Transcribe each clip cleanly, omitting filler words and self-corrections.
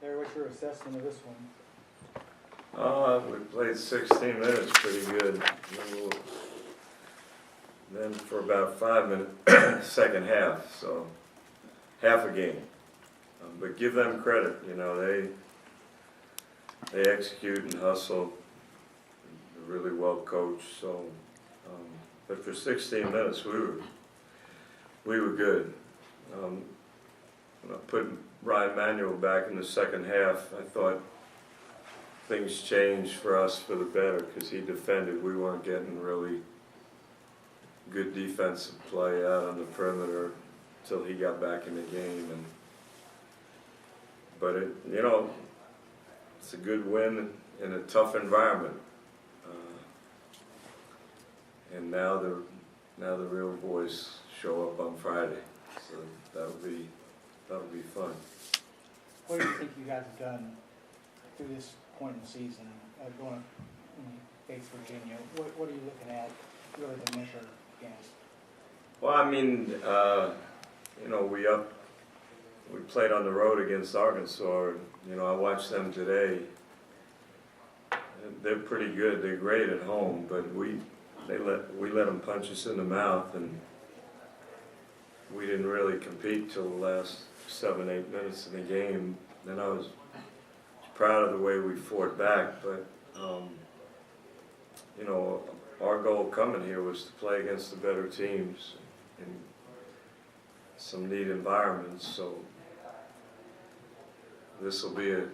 Larry, what's your assessment of this one? We played 16 minutes pretty good. Then for about 5 minutes, second half, so half a game. But give them credit, you know, they execute and hustle. They're really well coached. So, but for 16 minutes, we were good. When I put Ryan Manuel back in the second half, I thought things changed for us for the better because he defended. We weren't getting really good defensive play out on the perimeter until he got back in the game. But you know, it's a good win in a tough environment. And now the real boys show up on Friday, so that'll be fun. What do you think you guys have done through this point in the season, going when you face Virginia? What are you looking at really to measure against? Well, I mean, you know, we played on the road against Arkansas. You know, I watched them today. They're pretty good. They're great at home, but we let them punch us in the mouth, and we didn't really compete till the last 7-8 minutes of the game. And I was proud of the way we fought back, but you know, our goal coming here was to play against the better teams in some neat environments. So this will be a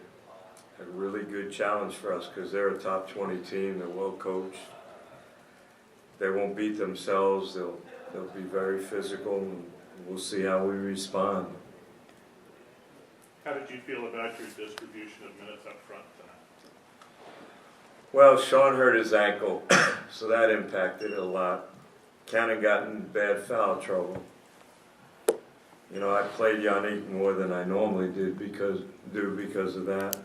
really good challenge for us because they're a top 20 team. They're well coached. They won't beat themselves. They'll be very physical, and we'll see how we respond. How did you feel about your distribution of minutes up front tonight? Well, Sean hurt his ankle, so that impacted it a lot. Cannon got in bad foul trouble. You know, I played Yannick more than I normally do because of that.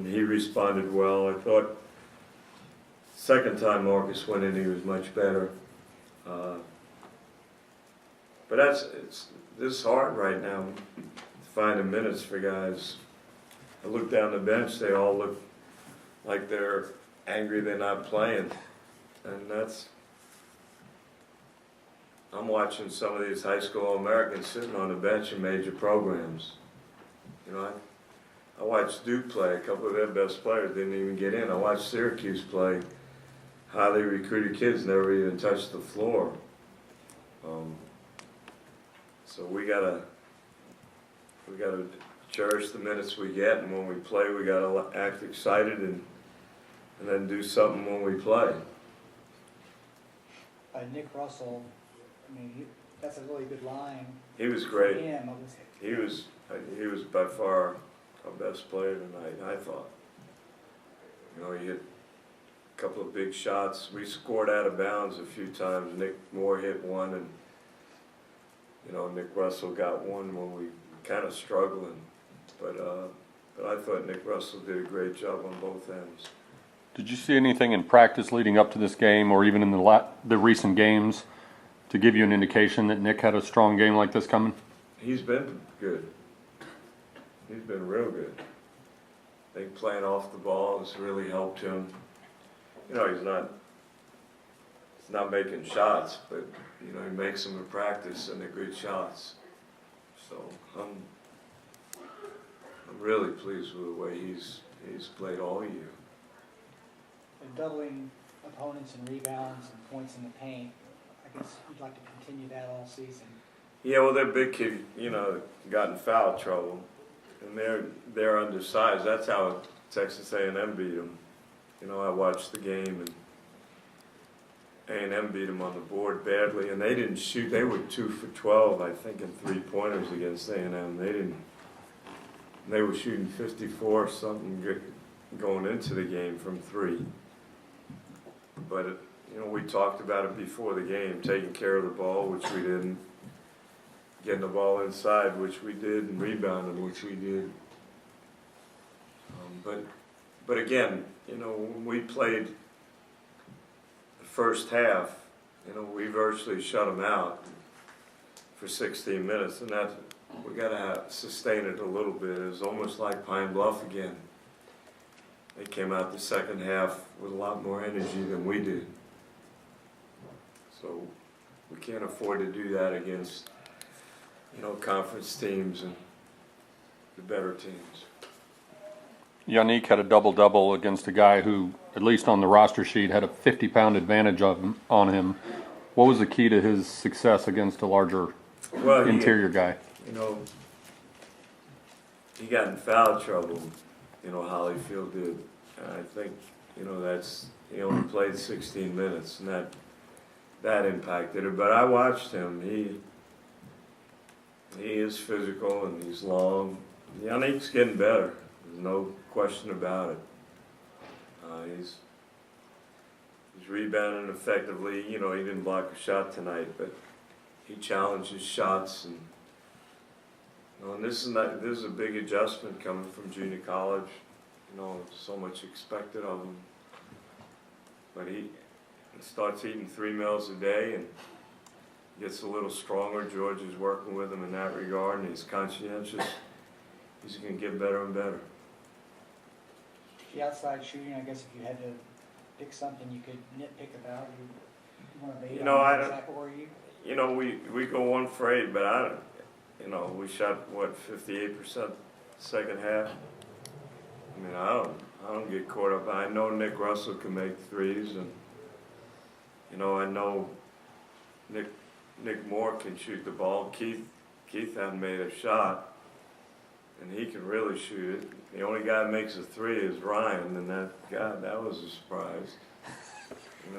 He responded well. I thought second time Marcus went in, he was much better. But this is hard right now, finding minutes for guys. I look down the bench, they all look like they're angry they're not playing. And I'm watching some of these high school Americans sitting on the bench in major programs. You know, I watched Duke play. A couple of their best players didn't even get in. I watched Syracuse play. Highly recruited kids never even touched the floor. So we gotta cherish the minutes we get, and when we play, we gotta act excited and then do something when we play. Nick Russell, I mean, that's a really good line. He was great. For him, He was by far our best player tonight, I thought. You know, he hit a couple of big shots. We scored out of bounds a few times. Nick Moore hit one, and you know, Nick Russell got one when we kind of struggling. But I thought Nick Russell did a great job on both ends. Did you see anything in practice leading up to this game, or even in the recent games, to give you an indication that Nick had a strong game like this coming? He's been good. He's been real good. I think playing off the ball has really helped him. You know, he's not making shots, but you know, he makes them in practice, and they're good shots. So I'm really pleased with the way he's played all year. And doubling opponents in rebounds and points in the paint. I guess you'd like to continue that all season. Yeah, well, they're big kids, you know, got in foul trouble, and they're undersized. That's how Texas A&M beat them. You know, I watched the game, and A&M beat them on the board badly, and they didn't shoot. They were 2 for 12, I think, in 3-pointers against A&M. They were shooting 54 something going into the game from 3. But you know, we talked about it before the game, taking care of the ball, which we didn't, getting the ball inside, which we did, and rebounding, which we did. But again, you know, when we played the first half, you know, we virtually shut them out for 16 minutes, and we gotta sustain it a little bit. It was almost like Pine Bluff again. They came out the second half with a lot more energy than we did. So we can't afford to do that against, conference teams and the better teams. Yannick had a double-double against a guy who, at least on the roster sheet, had a 50-pound advantage on him. What was the key to his success against a larger interior guy? He got in foul trouble, Hollyfield did. And I think, that's, he only played 16 minutes, and that impacted it. But I watched him. He is physical and he's long. Yannick's getting better. There's no question about it. He's rebounding effectively. He didn't block a shot tonight, but he challenges shots. And this is a big adjustment coming from junior college. So much expected of him. But he starts eating 3 meals a day and gets a little stronger. George is working with him in that regard, and he's conscientious. He's going to get better and better. The outside shooting, I guess if you had to pick something you could nitpick about, you want to we go 1 for 8, but we shot, 58% second half. I don't get caught up. I know Nick Russell can make threes, and I know Nick Moore can shoot the ball. Keith hasn't made a shot, and he can really shoot it. The only guy that makes a 3 is Ryan, and that was a surprise.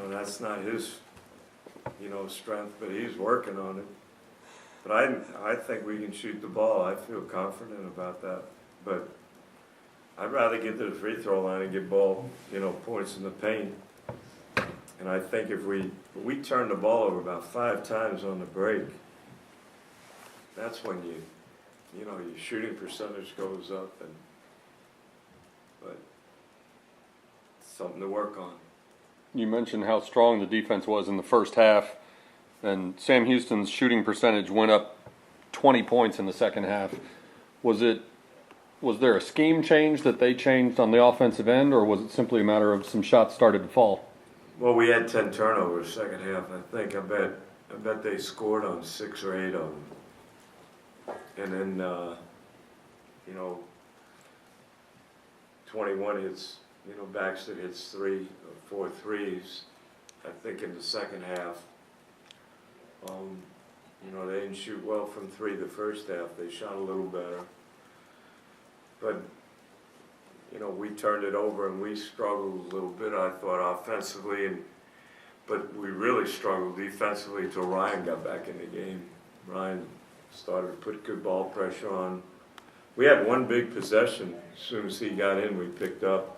That's not his strength, but he's working on it. But I think we can shoot the ball. I feel confident about that. But I'd rather get to the free throw line and get ball, points in the paint. And I think if we turn the ball over about 5 times on the break, that's when your shooting percentage goes up, but it's something to work on. You mentioned how strong the defense was in the first half, and Sam Houston's shooting percentage went up 20 points in the second half. Was there a scheme change that they changed on the offensive end, or was it simply a matter of some shots started to fall? Well, we had 10 turnovers second half, I think. I bet they scored on 6 or 8 of them. And then, 21 hits, Baxter hits 3 or 4 threes, I think, in the second half. They didn't shoot well from 3 the first half. They shot a little better. But, we turned it over and we struggled a little bit, I thought, offensively. But we really struggled defensively until Ryan got back in the game. Ryan started to put good ball pressure on. We had 1 big possession. As soon as he got in, we picked up.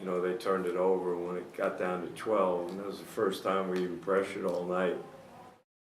They turned it over when it got down to 12. And that was the first time we even pressured all night.